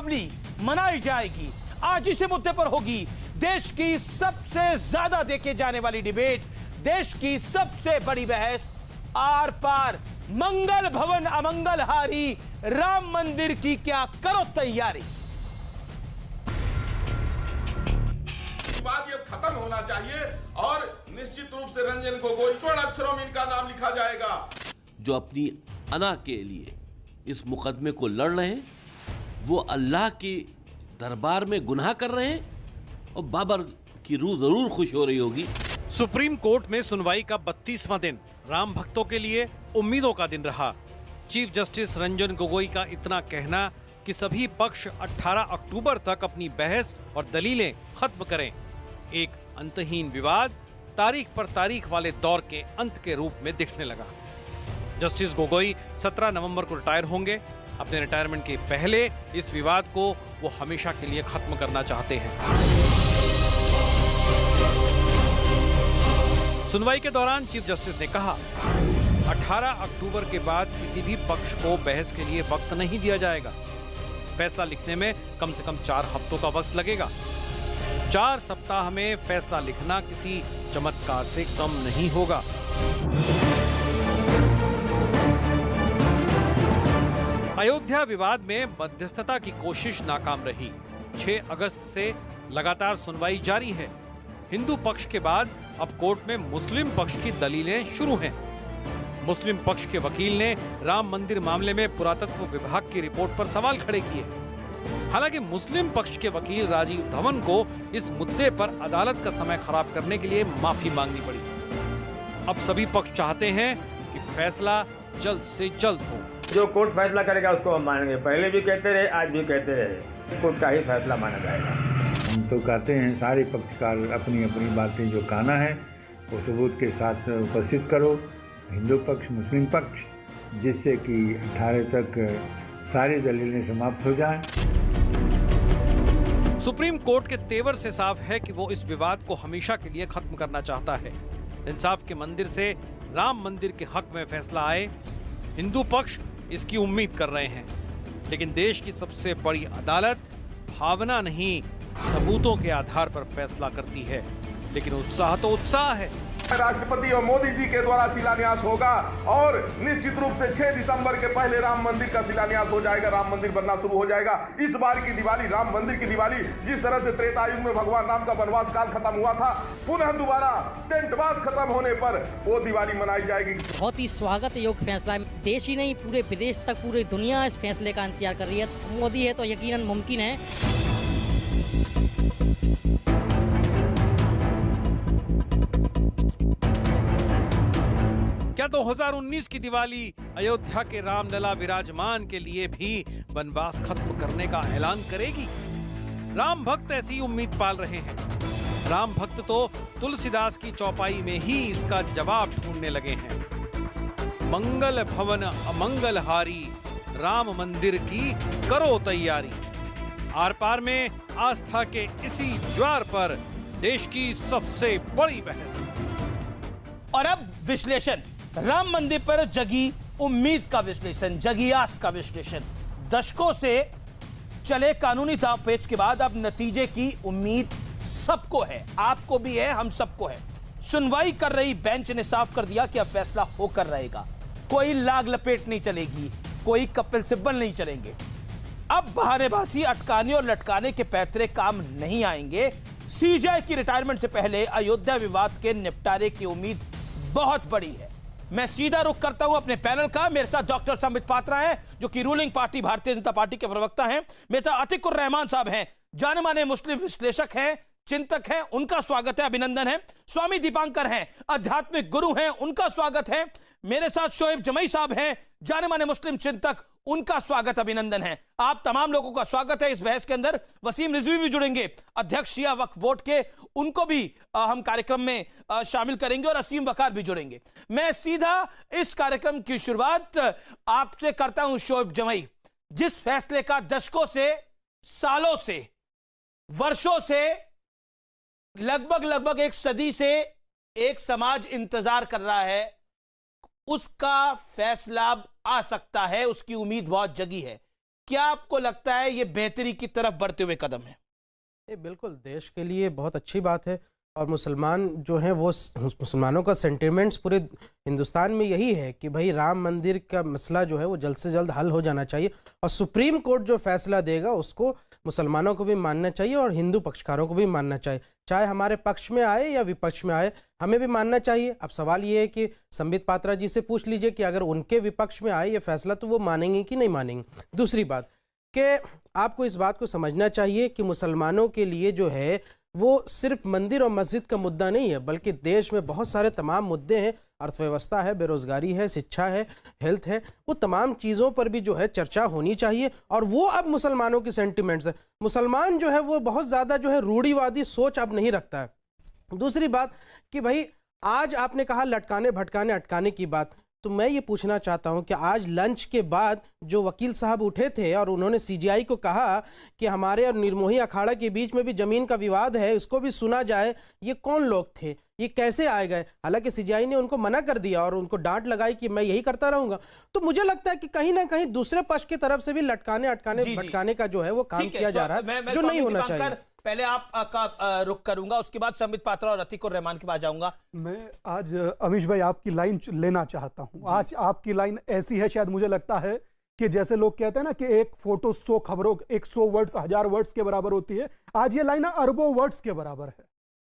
दीपावली मनाई जाएगी। आज इसी मुद्दे पर होगी देश की सबसे ज्यादा देखे जाने वाली डिबेट, देश की सबसे बड़ी बहस, आर पार मंगल भवन अमंगल हारी राम मंदिर की क्या करो तैयारी। बात ये खत्म होना चाहिए और निश्चित रूप से रंजन गोगोई स्वर्ण अक्षरों में इनका नाम लिखा जाएगा। जो अपनी अना के लिए इस मुकदमे को लड़ रहे हैं वो अल्लाह के दरबार में गुनाह कर रहे हैं और बाबर की रूह जरूर खुश हो रही होगी। सुप्रीम कोर्ट में सुनवाई का 32वां दिन राम भक्तों के लिए उम्मीदों का दिन रहा। चीफ जस्टिस रंजन गोगोई का इतना कहना कि सभी पक्ष 18 अक्टूबर तक अपनी बहस और दलीलें खत्म करें, एक अंतहीन विवाद तारीख पर तारीख वाले दौर के अंत के रूप में दिखने लगा। जस्टिस गोगोई 17 नवंबर को रिटायर होंगे। अपने रिटायरमेंट के पहले इस विवाद को वो हमेशा के लिए खत्म करना चाहते हैं। सुनवाई के दौरान चीफ जस्टिस ने कहा, 18 अक्टूबर के बाद किसी भी पक्ष को बहस के लिए वक्त नहीं दिया जाएगा। फैसला लिखने में कम से कम 4 हफ्तों का वक्त लगेगा। 4 सप्ताह में फैसला लिखना किसी चमत्कार से कम नहीं होगा। अयोध्या विवाद में मध्यस्थता की कोशिश नाकाम रही। 6 अगस्त से लगातार सुनवाई जारी है। हिंदू पक्ष के बाद अब कोर्ट में मुस्लिम पक्ष की दलीलें शुरू हैं। मुस्लिम पक्ष के वकील ने राम मंदिर मामले में पुरातत्व विभाग की रिपोर्ट पर सवाल खड़े किए। हालांकि मुस्लिम पक्ष के वकील राजीव धवन को इस मुद्दे पर अदालत का समय खराब करने के लिए माफी मांगनी पड़ी। अब सभी पक्ष चाहते हैं कि फैसला जल्द से जल्द हो। जो कोर्ट फैसला करेगा उसको हम मानेंगे। पहले भी कहते रहे, आज भी कहते रहे, कोर्ट का ही फैसला माना जाएगा। हम तो कहते हैं सारे पक्षकार अपनी अपनी बातें जो कहना है वो सबूत के साथ उपस्थित करो, हिंदू पक्ष मुस्लिम पक्ष, जिससे कि 18 तक सारी दलीलें समाप्त हो जाएं। सुप्रीम कोर्ट के तेवर से साफ है कि वो इस विवाद को हमेशा के लिए खत्म करना चाहता है। इंसाफ के मंदिर से राम मंदिर के हक में फैसला आए, हिंदू पक्ष इसकी उम्मीद कर रहे हैं। लेकिन देश की सबसे बड़ी अदालत भावना नहीं सबूतों के आधार पर फैसला करती है। लेकिन उत्साह तो उत्साह है। राष्ट्रपति और मोदी जी के द्वारा शिलान्यास होगा और निश्चित रूप से 6 दिसंबर के पहले राम मंदिर का शिलान्यास हो जाएगा, राम मंदिर बनना शुरू हो जाएगा। इस बार की दिवाली, राम मंदिर की दिवाली, जिस तरह से त्रेता युग में भगवान राम का वनवास काल खत्म हुआ था, पुनः दोबारा टेंटवास खत्म होने पर वो दिवाली मनाई जाएगी। बहुत ही स्वागत योग्य फैसला है। देश ही नहीं पूरे विदेश तक पूरी दुनिया इस फैसले का इंतजार कर रही है। मोदी है तो यकीनन मुमकिन है। क्या 2019 की दिवाली अयोध्या के रामलला विराजमान के लिए भी वनवास खत्म करने का ऐलान करेगी? राम भक्त ऐसी उम्मीद पाल रहे हैं। राम भक्त तो तुलसीदास की चौपाई में ही इसका जवाब ढूंढने लगे हैं। मंगल भवन अमंगल हारी राम मंदिर की करो तैयारी। आर पार में आस्था के इसी ज्वार पर देश की सबसे बड़ी बहस। और अब विश्लेषण, राम मंदिर पर जगी उम्मीद का विश्लेषण, जगी आस का विश्लेषण। दशकों से चले कानूनी दांवपेच के बाद अब नतीजे की उम्मीद सबको है, आपको भी है, हम सबको है। सुनवाई कर रही बेंच ने साफ कर दिया कि अब फैसला होकर रहेगा। कोई लाग लपेट नहीं चलेगी, कोई कपिल सिब्बल नहीं चलेंगे। अब बहानेबाजी, अटकाने और लटकाने के पैतरे काम नहीं आएंगे। सीजेआई की रिटायरमेंट से पहले अयोध्या विवाद के निपटारे की उम्मीद बहुत बड़ी है। मैं सीधा रुख करता हूं अपने पैनल का। मेरे साथ डॉक्टर संबित पात्रा हैं, जो कि ruling party Bharatiya Janata party के प्रवक्ता हैं। मेरे साथ अतिकुर रहमान साहब हैं, जाने माने मुस्लिम विश्लेषक हैं, चिंतक हैं, उनका स्वागत है, अभिनंदन है। स्वामी दीपांकर हैं, आध्यात्मिक गुरु हैं, उनका स्वागत है। मेरे साथ शोएब जमई साहब हैं, जाने माने मुस्लिम चिंतक, उनका स्वागत, अभिनंदन है। आप तमाम लोगों का स्वागत है इस बहस के अंदर। वसीम रिजवी भी जुड़ेंगे, अध्यक्ष शिया वक्फ बोर्ड के, उनको भी हम कार्यक्रम में शामिल करेंगे, और असीम वकार भी जुड़ेंगे। मैं सीधा इस कार्यक्रम की शुरुआत आपसे करता हूं शोएब जमई। जिस फैसले का दशकों से, सालों से, वर्षों से, लगभग एक सदी से एक समाज इंतजार कर रहा है, उसका फैसला आ सकता है, उसकी उम्मीद बहुत जगी है। क्या आपको लगता है ये बेहतरी की तरफ बढ़ते हुए कदम है? ये बिल्कुल देश के लिए बहुत अच्छी बात है। और मुसलमान जो हैं वो मुसलमानों का सेंटिमेंट्स पूरे हिंदुस्तान में यही है कि भाई राम मंदिर का मसला जो है वो जल्द से जल्द हल हो जाना चाहिए, और सुप्रीम कोर्ट जो फैसला देगा उसको मुसलमानों को भी मानना चाहिए और हिंदू पक्षकारों को भी मानना चाहिए। चाहे हमारे पक्ष में आए या विपक्ष में आए, हमें भी मानना चाहिए। अब सवाल ये है कि संबित पात्रा जी से पूछ लीजिए कि अगर उनके विपक्ष में आए ये फैसला तो वो मानेंगे कि नहीं मानेंगे। दूसरी बात कि आपको इस बात को समझना चाहिए कि मुसलमानों के लिए जो है वो सिर्फ मंदिर और मस्जिद का मुद्दा नहीं है, बल्कि देश में बहुत सारे तमाम मुद्दे हैं। अर्थव्यवस्था है, बेरोजगारी है, शिक्षा है, हेल्थ है, वो तमाम चीज़ों पर भी जो है चर्चा होनी चाहिए। और वो अब मुसलमानों की सेंटिमेंट्स है। मुसलमान जो है वो बहुत ज़्यादा जो है रूढ़िवादी सोच अब नहीं रखता है। दूसरी बात कि भाई आज आपने कहा लटकाने भटकाने अटकाने की बात, तो मैं ये पूछना चाहता हूं कि आज लंच के बाद जो वकील साहब उठे थे और उन्होंने सीजीआई को कहा कि हमारे और निर्मोही अखाड़ा के बीच में भी जमीन का विवाद है, इसको भी सुना जाए, ये कौन लोग थे, ये कैसे आए गए? हालांकि सीजीआई ने उनको मना कर दिया और उनको डांट लगाई कि मैं यही करता रहूंगा। तो मुझे लगता है कि कहीं ना कहीं दूसरे पक्ष की तरफ से भी लटकाने अटकाने भटकाने का जो है वो काम किया जा रहा है, जो नहीं होना चाहिए। पहले आपका रुख करूंगा, उसके बाद संबित पात्रा और अतीक उर रहमान के पास जाऊंगा। मैं आज अमीश भाई आपकी लाइन लेना चाहता हूं। आज आपकी लाइन ऐसी है, शायद मुझे लगता है कि जैसे लोग कहते हैं ना कि एक फोटो 100 खबरों 100 वर्ड्स 1000 वर्ड्स के बराबर होती है, आज ये लाइन अरबों वर्ड्स के बराबर है।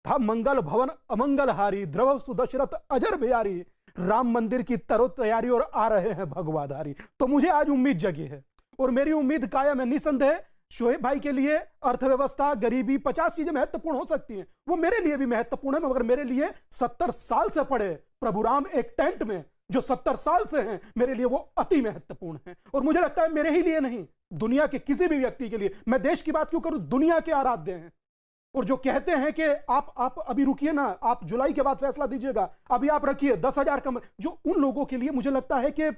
था मंगल भवन अमंगल हारी, द्रव सुदशरथ अजर बिहारी, राम मंदिर की तरो तैयारी और आ रहे हैं भगवाधारी। तो मुझे आज उम्मीद जगी है और मेरी उम्मीद कायम है। निसंदेह शोएब भाई के लिए अर्थव्यवस्था, गरीबी, 50 चीजें महत्वपूर्ण हो सकती हैं, वो मेरे लिए भी महत्वपूर्ण है, मगर मेरे लिए 70 साल से पड़े प्रभु राम एक टेंट में जो 70 साल से हैं, मेरे लिए वो अति महत्वपूर्ण है। और मुझे लगता है मेरे ही लिए नहीं, दुनिया के किसी भी व्यक्ति के लिए, मैं देश की बात क्यों करूं, दुनिया के आराध्य हैं। और जो कहते हैं कि आप अभी रुकिए ना, आप जुलाई के बाद फैसला दीजिएगा, अभी आप रखिए 10,000 कमरे, जो उन लोगों के लिए मुझे लगता है कि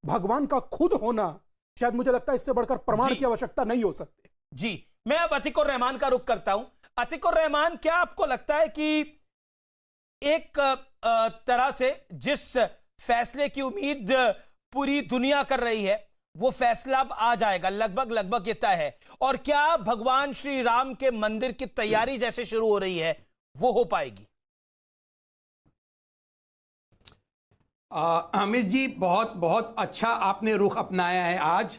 भगवान का खुद होना, शायद मुझे लगता है इससे बढ़कर प्रमाण की आवश्यकता नहीं हो सकती। जी, मैं अब अतीक उर रहमान का रुख करता हूं। अतीक उर रहमान, क्या आपको लगता है कि एक तरह से जिस फैसले की उम्मीद पूरी दुनिया कर रही है वो फैसला अब आ जाएगा, लगभग ये तय है, और क्या भगवान श्री राम के मंदिर की तैयारी जैसे शुरू हो रही है वो हो पाएगी? अमित जी, बहुत बहुत अच्छा आपने रुख अपनाया है। आज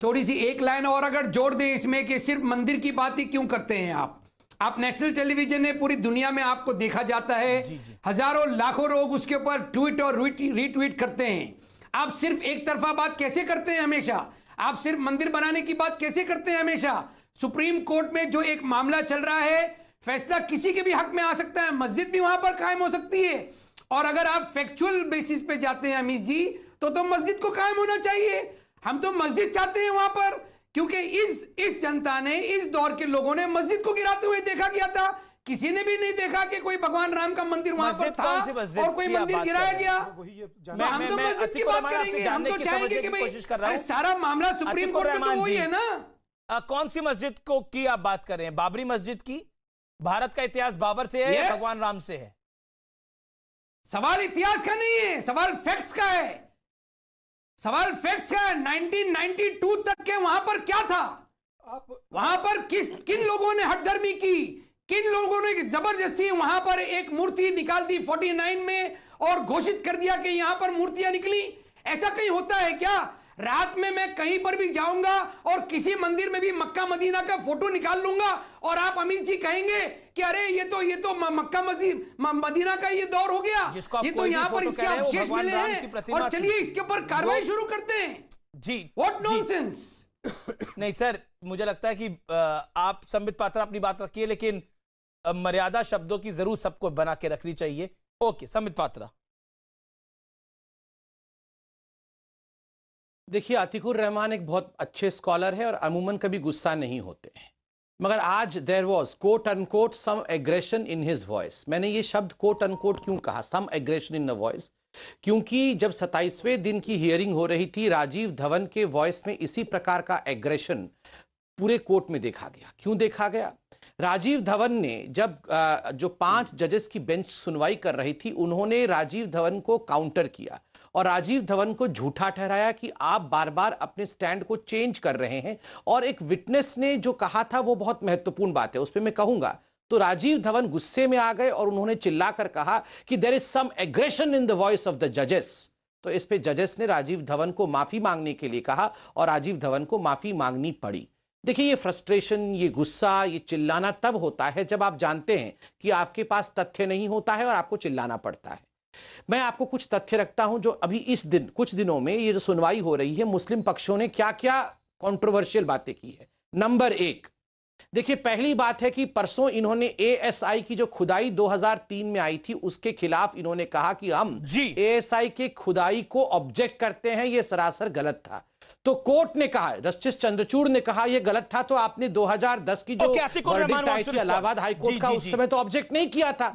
थोड़ी सी एक लाइन और अगर जोड़ दें इसमें कि सिर्फ मंदिर की बात ही क्यों करते हैं आप नेशनल टेलीविजन है, पूरी दुनिया में आपको देखा जाता है, हजारों लाखों लोग उसके ऊपर ट्वीट और रीट्वीट करते हैं। आप सिर्फ एक तरफा बात कैसे करते हैं हमेशा? आप सिर्फ मंदिर बनाने की बात कैसे करते हैं हमेशा? सुप्रीम कोर्ट में जो एक मामला चल रहा है, फैसला किसी के भी हक में आ सकता है, मस्जिद भी वहां पर कायम हो सकती है। और अगर आप फैक्चुअल बेसिस पे जाते हैं अमीश जी, तो मस्जिद को कायम होना चाहिए। हम तो मस्जिद चाहते हैं वहां पर, क्योंकि इस जनता ने, इस दौर के लोगों ने मस्जिद को गिराते हुए देखा गया था। किसी ने भी नहीं देखा कि कोई भगवान राम का मंदिर वहां पर था और कोई मंदिर गिराया गया। तो हम तो मस्जिद की बात करेंगे, हम तो चाहेंगे कि भाई सारा मामला सुप्रीम कोर्ट में तो वही है ना। कौन सी मस्जिद को की आप बात कर रहे हैं? बाबरी मस्जिद की? भारत का इतिहास बाबर से है या भगवान राम से है? सवाल इतिहास का नहीं है, सवाल फैक्ट्स का है। सवाल फैक्ट्स का है। 1992 तक के वहां पर क्या था? वहां पर किन लोगों ने हठधर्मी की, किन लोगों ने जबरदस्ती वहां पर एक मूर्ति निकाल दी 49 में और घोषित कर दिया कि यहां पर मूर्तियां निकली? ऐसा कहीं होता है क्या? रात में मैं कहीं पर भी जाऊंगा और किसी मंदिर में भी मक्का मदीना का फोटो निकाल लूंगा और आप अमित जी कहेंगे कि अरे ये तो मक्का मदीना का ये दौर हो गया, ये तो यहाँ पर इसके अवशेष मिले हैं और चलिए इसके ऊपर कार्रवाई शुरू करते हैं। जी, व्हाट नॉनसेंस। नहीं सर, मुझे लगता है कि आप संबित पात्रा अपनी बात रखिए, लेकिन मर्यादा शब्दों की जरूर सबको बना के रखनी चाहिए। ओके, संबित पात्रा। देखिए, अतीक उर रहमान एक बहुत अच्छे स्कॉलर है और अमूमन कभी गुस्सा नहीं होते हैं, मगर आज there was quote unquote some aggression in his voice. मैंने ये शब्द कोट अनकोट क्यों कहा, some aggression in the voice? क्योंकि जब 27वें दिन की हियरिंग हो रही थी, राजीव धवन के वॉइस में इसी प्रकार का एग्रेशन पूरे कोर्ट में देखा गया। क्यों देखा गया? राजीव धवन ने जब जो 5 जजेस की बेंच सुनवाई कर रही थी, उन्होंने राजीव धवन को काउंटर किया और राजीव धवन को झूठा ठहराया कि आप बार बार अपने स्टैंड को चेंज कर रहे हैं। और एक विटनेस ने जो कहा था वो बहुत महत्वपूर्ण बात है, उस पर मैं कहूंगा। तो राजीव धवन गुस्से में आ गए और उन्होंने चिल्लाकर कहा कि there is some aggression in the voice of the जजेस। तो इस पे जजेस ने राजीव धवन को माफी मांगने के लिए कहा और राजीव धवन को माफी मांगनी पड़ी। देखिए, ये फ्रस्ट्रेशन, ये गुस्सा, ये चिल्लाना तब होता है जब आप जानते हैं कि आपके पास तथ्य नहीं होता है और आपको चिल्लाना पड़ता है। मैं आपको कुछ तथ्य रखता हूं जो अभी इस दिन कुछ दिनों में ये जो सुनवाई हो रही है, मुस्लिम पक्षों ने क्या क्या कंट्रोवर्शियल बातें की है। नंबर 1, देखिए, पहली बात है कि परसों इन्होंने एएसआई की जो खुदाई 2003 में आई थी उसके खिलाफ इन्होंने कहा कि हम एएसआई के खुदाई को ऑब्जेक्ट करते हैं, ये सरासर गलत था। तो कोर्ट ने कहा, जस्टिस चंद्रचूड़ ने कहा यह गलत था, तो आपने 2010 की जो वर्डिक्ट आई थी इलाहाबाद हाईकोर्ट का, उस समय तो ऑब्जेक्ट नहीं किया था।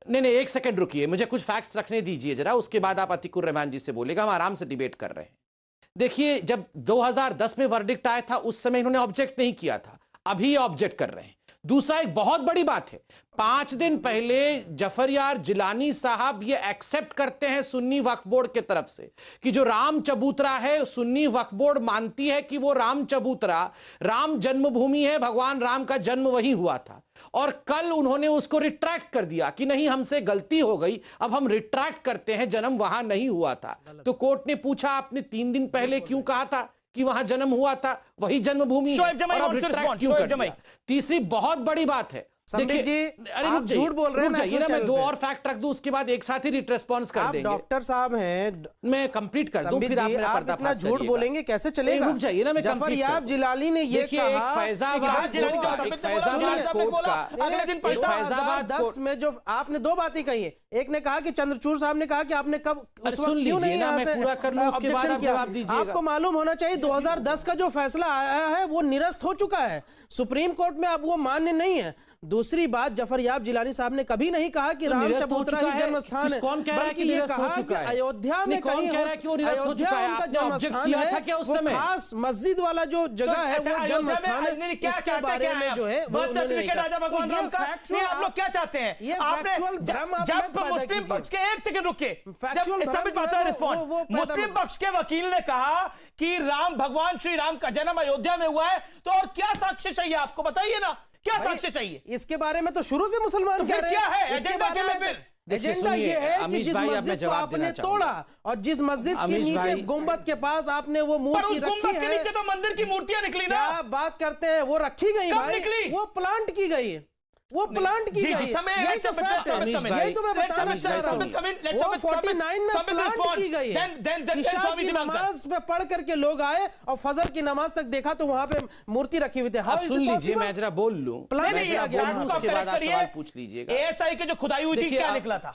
नहीं, एक सेकंड रुकिए, मुझे कुछ फैक्ट्स रखने दीजिए जरा, उसके बाद आप अतीकुर रहमान जी से बोलेगा, हम आराम से डिबेट कर रहे हैं। देखिए, जब 2010 में वर्डिक्ट आया था उस समय इन्होंने ऑब्जेक्ट नहीं किया था, अभी ऑब्जेक्ट कर रहे हैं। दूसरा, एक बहुत बड़ी बात है, 5 दिन पहले जफर यार जिलानी साहब ये एक्सेप्ट करते हैं सुन्नी वक्फ बोर्ड के तरफ से कि जो राम चबूतरा है, सुन्नी वक्फ बोर्ड मानती है कि वो राम चबूतरा राम जन्मभूमि है, भगवान राम का जन्म वहीं हुआ था। और कल उन्होंने उसको रिट्रैक्ट कर दिया कि नहीं, हमसे गलती हो गई, अब हम रिट्रैक्ट करते हैं, जन्म वहां नहीं हुआ था। तो कोर्ट ने पूछा, आपने 3 दिन पहले क्यों कहा था कि वहां जन्म हुआ था, वही जन्मभूमि है, और अब रिट्रैक्ट क्यों कर दिया? तीसरी बहुत बड़ी बात है, संबित जी, आप झूठ बोल रहे हैं। मैं 2 और फैक्ट रख दूं, उसके बाद एक साथ ही रिस्पॉन्स कर देंगे। डॉक्टर साहब हैं, मैं कंप्लीट कर दूं, फिर आप मेरा पर्दाफाश करिएगा। झूठ बोलेंगे कैसे चलेगा? रुक जाइए ना, मैं जफर याब जिलानी ने ये कहा, फैजाबाद 2010 में जो आपने 2 बातें कही है, एक ने कहा कि चंद्रचूड़ साहब ने कहा कि आपने कब उस वक्त क्यों नहीं यहाँ से ऑब्जेक्शन किया। आपको मालूम होना चाहिए 2010 का जो फैसला आया है वो निरस्त हो चुका है, सुप्रीम कोर्ट में अब वो मान्य नहीं है। दूसरी बात, जफर याब जिलानी साहब ने कभी नहीं कहा कि राम चबूतरा ही जन्म स्थान है, बल्कि ये कहा कि अयोध्या में कहीं, अयोध्या उनका जन्म स्थान है, वो खास मस्जिद वाला जो जगह है वो जन्म स्थान है। इसके बारे में जो है भगवान राम का, आप लोग क्या चाहते हैं? आपने जब मुस्लिम पक्ष के, एक सेकंड रुकिए, मुस्लिम पक्ष के वकील ने कहा कि राम, भगवान श्री राम का जन्म अयोध्या में हुआ है, तो और क्या साक्ष्य चाहिए आपको? बताइए ना, क्या साक्ष्य चाहिए? इसके बारे में तो शुरू से मुसलमान कह रहे हैं। क्या है एजेंडा? क्या है फिर? एजेंडा ये है कि जिस मस्जिद को आपने तोड़ा और जिस मस्जिद के नीचे गुंबद के पास आपने वो मूर्ति रखी है, के नीचे तो मंदिर की मूर्तियां निकली ना। क्या बात करते हैं, वो रखी गई भाई, वो प्लांट की गई, वो प्लांट की गई। यही तो फैक्ट है, यही तो मैं बताना चाह रहा हूं। वो 49 में प्लांट की गई है। इशा की नमाज पे पढ़ करके लोग आए और फजर की नमाज तक देखा तो वहां पे मूर्ति रखी हुई थी। सुन लीजिए, मैं जरा बोल लूं, प्लान पूछ लीजिएगा। एएसआई के जो खुदाई हुई थी क्या निकला था?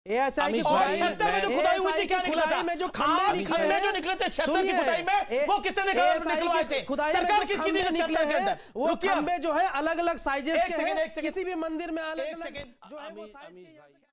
एएसआई की खुदाई में जो खंभे निकले थे 76 की खुदाई में, वो किसने निकलवाए थे? सरकार किसकी दी निकले हैं? वो खंभे जो है अलग अलग साइजेस के हैं, किसी भी मंदिर में अलग अलग जो है वो साइज के